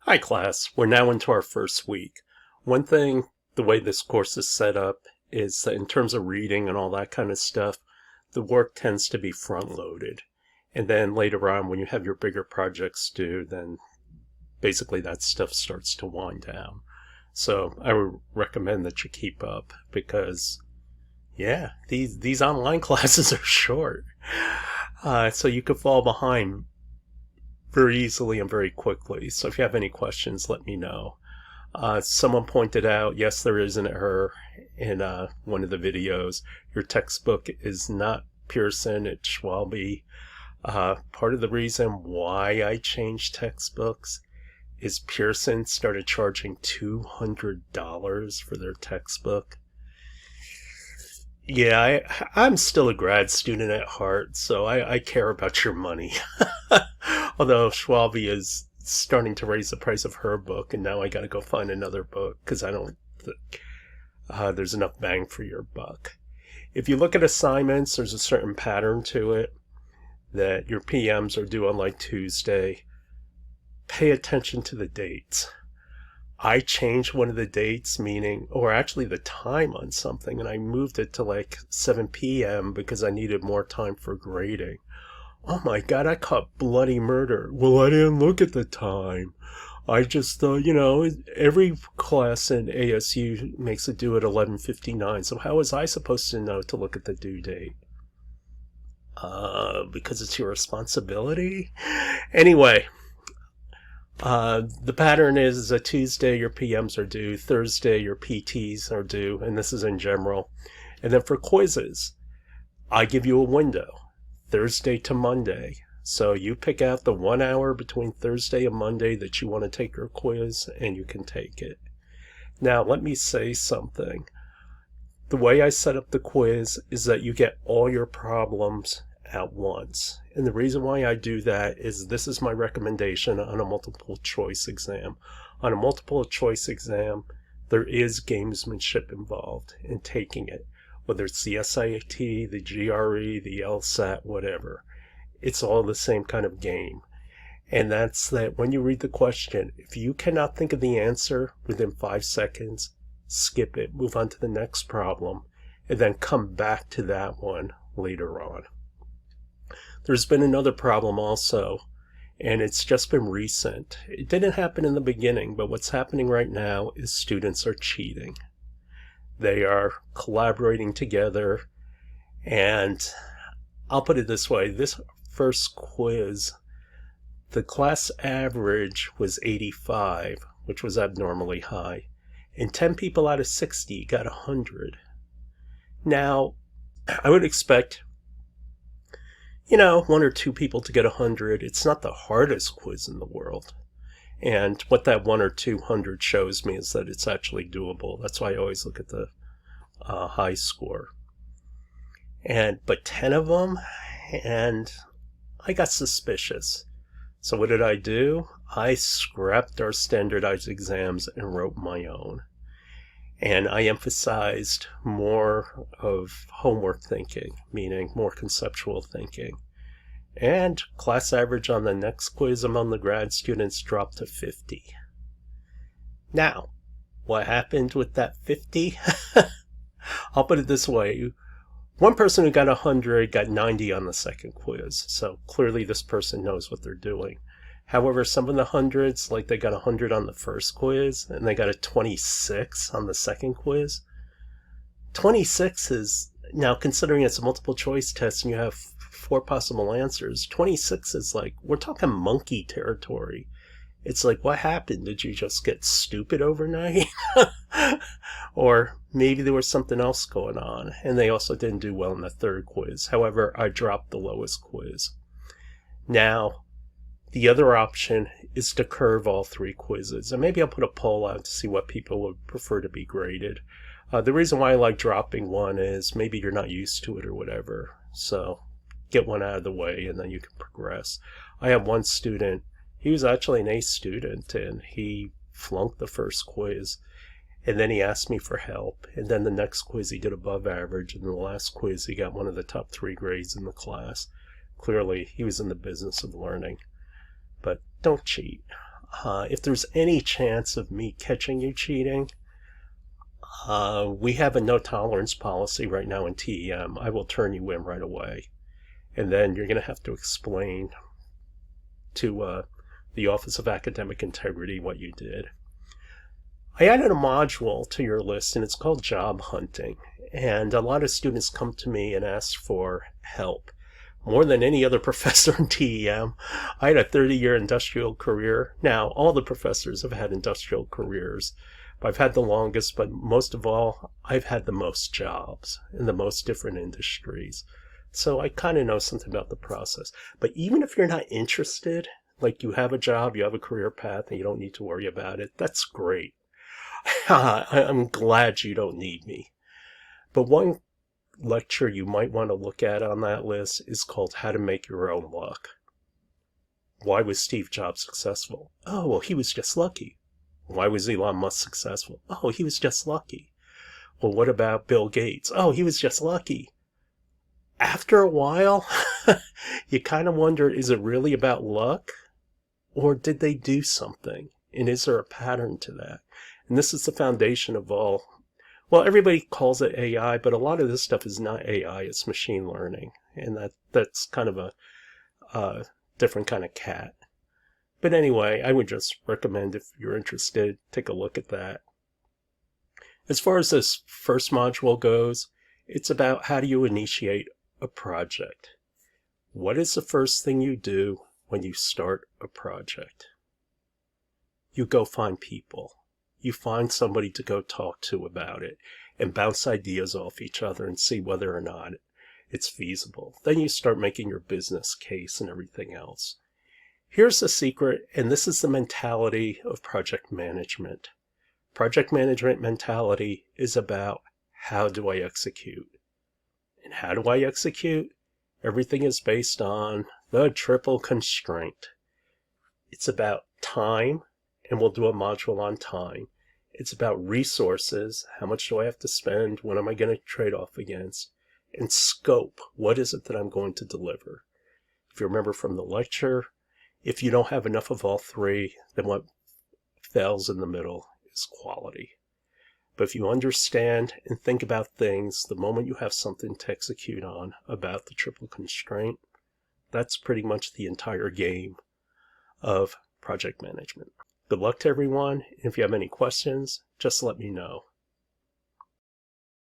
Hi class, we're now into our first week. One thing, the way this course is set up is that in terms of reading and all that kind of stuff, the work tends to be front loaded. And then later on when you have your bigger projects due, then basically that stuff starts to wind down. So I would recommend that you keep up because yeah, these online classes are short. So you could fall behind very easily and very quickly. So if you have any questions, let me know. Someone pointed out, yes, there is an error in one of the videos. Your textbook is not Pearson, it's Schwalbe. Part of the reason why I changed textbooks is Pearson started charging $200 for their textbook. Yeah, I'm still a grad student at heart, so I care about your money. Although Schwalbe is starting to raise the price of her book, and now I got to go find another book because I don't think there's enough bang for your buck. If you look at assignments, there's a certain pattern to it that your PMs are due on like Tuesday. Pay attention to the dates. I changed one of the dates, or actually the time on something, and I moved it to like 7 p.m. because I needed more time for grading. Oh my God, I caught bloody murder. Well, I didn't look at the time. I just thought, every class in ASU makes it due at 11:59. So how was I supposed to know to look at the due date? Because it's your responsibility? Anyway. The pattern is that Tuesday your PMs are due, Thursday your PTs are due, and this is in general. And then for quizzes, I give you a window, Thursday to Monday. So you pick out the 1 hour between Thursday and Monday that you want to take your quiz, and you can take it. Now, let me say something. The way I set up the quiz is that you get all your problems at once. And the reason why I do that is this is my recommendation on a multiple choice exam. On a multiple choice exam, there is gamesmanship involved in taking it, whether it's the SAT, the GRE, the LSAT, whatever. It's all the same kind of game. And that's that when you read the question, if you cannot think of the answer within 5 seconds, skip it, move on to the next problem, and then come back to that one later on. There's been another problem also, and it's just been recent. It didn't happen in the beginning, but what's happening right now is students are cheating. They are collaborating together, and I'll put it this way. This first quiz, the class average was 85, which was abnormally high, and 10 people out of 60 got 100. Now, I would expect 1 or 2 people to get 100. It's not the hardest quiz in the world. And what that 1 or 200 shows me is that it's actually doable. That's why I always look at the high score. But 10 of them, and I got suspicious. So what did I do? I scrapped our standardized exams and wrote my own. And I emphasized more of homework thinking, meaning more conceptual thinking. And class average on the next quiz among the grad students dropped to 50. Now, what happened with that 50? I'll put it this way. One person who got 100 got 90 on the second quiz. So clearly this person knows what they're doing. However, some of the hundreds, like they got 100 on the first quiz, and they got a 26 on the second quiz. 26 is, now considering it's a multiple choice test and you have 4 possible answers, 26 is like, we're talking monkey territory. It's like, what happened? Did you just get stupid overnight? Or maybe there was something else going on, and they also didn't do well in the third quiz. However, I dropped the lowest quiz. Now, the other option is to curve all 3 quizzes. And maybe I'll put a poll out to see what people would prefer to be graded. The reason why I like dropping one is maybe you're not used to it or whatever. So get one out of the way and then you can progress. I have one student, he was actually an A student, and he flunked the first quiz. And then he asked me for help. And then the next quiz he did above average. And the last quiz he got one of the top 3 grades in the class. Clearly he was in the business of learning. But don't cheat. If there's any chance of me catching you cheating, we have a no tolerance policy right now in TEM. I will turn you in right away. And then you're going to have to explain to the Office of Academic Integrity what you did. I added a module to your list, and it's called job hunting. And a lot of students come to me and ask for help. More than any other professor in TEM, I had a 30-year industrial career. Now, all the professors have had industrial careers. I've had the longest, but most of all, I've had the most jobs in the most different industries. So I kind of know something about the process. But even if you're not interested, like you have a job, you have a career path, and you don't need to worry about it, that's great. I'm glad you don't need me. But one lecture you might want to look at on that list is called How to Make Your Own Luck. Why was Steve Jobs successful? Oh, well, he was just lucky. Why was Elon Musk successful? Oh, he was just lucky. Well, what about Bill Gates? Oh, he was just lucky. After a while, you kind of wonder, is it really about luck? Or did they do something? And is there a pattern to that? And this is the foundation of all. Well, everybody calls it AI, but a lot of this stuff is not AI, it's machine learning. And that's kind of a different kind of cat. But anyway, I would just recommend, if you're interested, take a look at that. As far as this first module goes, it's about how do you initiate a project. What is the first thing you do when you start a project? You go find people. You find somebody to go talk to about it and bounce ideas off each other and see whether or not it's feasible. Then you start making your business case and everything else. Here's the secret, and this is the mentality of project management. Project management mentality is about, how do I execute? And how do I execute? Everything is based on the triple constraint. It's about time, and we'll do a module on time. It's about resources. How much do I have to spend? What am I going to trade off against? And scope. What is it that I'm going to deliver? If you remember from the lecture, if you don't have enough of all three, then what fails in the middle is quality. But if you understand and think about things, the moment you have something to execute on about the triple constraint, that's pretty much the entire game of project management. Good luck to everyone. If you have any questions, just let me know.